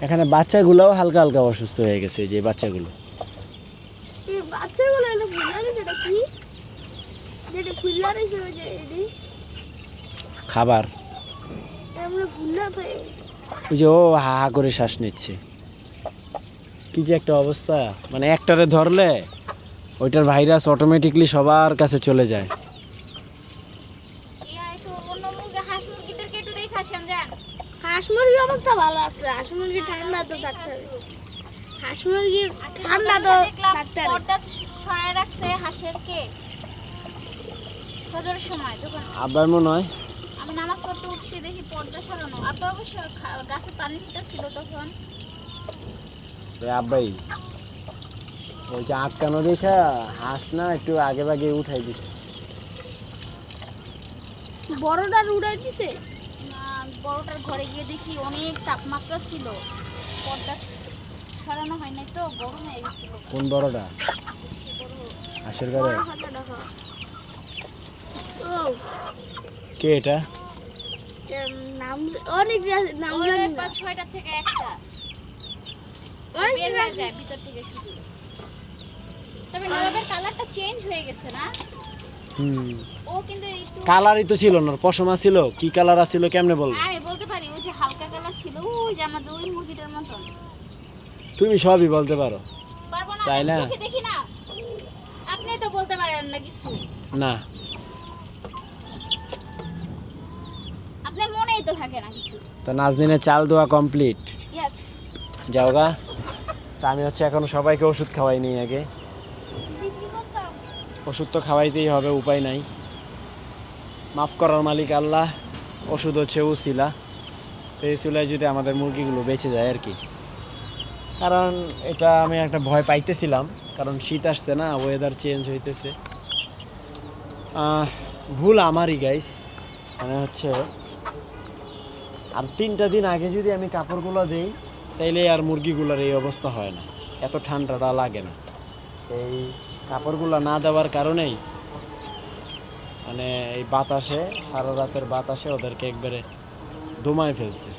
এখানে বাচ্চাগুলোও হালকা হালকা অসুস্থ হয়ে গেছে, যে বাচ্চাগুলো। এই বাচ্চাগুলো এলো ফুলারে যেটা কি যেটা ফুলারে যে এডি খাবার আমরা ফুলা তো ওই যে ও হা হা করে শ্বাস নিচ্ছে। কি যে একটা অবস্থা, মানে একটারে ধরলে ওইটার ভাইরাস অটোমেটিকলি সবার কাছে চলে যায়। হাঁস মুরগির অবস্থা ভালো আছে। হাঁস মুরগি ঠান্ডা তো থাকতে হবে। হাঁস মুরগির ঠান্ডা তো থাকতে হবে। পর্দা সরায় রাখছে হাঁসের কে ফজরের সময় তখন আবার মনে হয় আমি নামাজ পড়তে উঠছি, দেখি পর্দা সরানো। আব্বা অবশ্য গাছে পানি দিতেছিল তখন। আব্বাই ওই যে আটকানো দেখা হাঁস না একটু আগে ভাগে উঠাই দিছে। বড়টা উড়াই দিছে। বড়টার ঘরে গিয়ে দেখি অনেক তাপমাত্রা ছিল, পর্দা সরানো হয় নাই তো গরম হয়ে গেছিল। কোন বড়টা? হাঁসের ঘরে? বড় হাতে দেখো। ও কে এটা? নাম অনেক নাম জানি না। 6টা থেকে একটা অনেক বের হয়ে যায় ভিতর থেকে শুধু। তবে নবাবের কালারটা চেঞ্জ হয়ে গেছে না? ও কিন্তু একটু কালারই তো ছিল না, পশমা ছিল। কি কালার আছিল কেমনে বলবো? আমি বলতে পারি ওই যে হালকা কালার ছিল, ওই যে আমাদের ওই মুরগিটার মতন। তুমি সবই বলতে পারো। পারবো না, তাই আমি না? চোখে দেখি না। আপনি তো বলতে পারেন না কিছু, না আপনার মনেই তো থাকে না কিছু। তো নাজদিনের চাল দেওয়া কমপ্লিট। ইয়েস, যাওগা। তা আমি হচ্ছে এখন সবাইকে ওষুধ খাওয়াইনি আগে। বিক্রি করতাম। ওষুধ তো খাওয়াইতেই হবে, উপায় নাই। মাফ করার মালিক আল্লাহ, ওষুধ হচ্ছে উসিলা। তো এই উসিলায় যদি আমাদের মুরগিগুলো বেঁচে যায় আর কি। কারণ এটা আমি একটা ভয় পাইতেছিলাম, কারণ শীত আসছে না, ওয়েদার চেঞ্জ হইতেছে। ভুল আমারই গাইস, মানে হচ্ছে আর 3টা দিন আগে যদি আমি কাপড়গুলো দিই তাইলে আর মুরগিগুলোর এই অবস্থা হয় না, এত ঠান্ডাটা লাগে না। এই কাপড়গুলো না দেওয়ার কারণেই মানে এই বাতাসে, সারা রাতের বাতাসে ওদেরকে একবারে দমায় ফেলছে।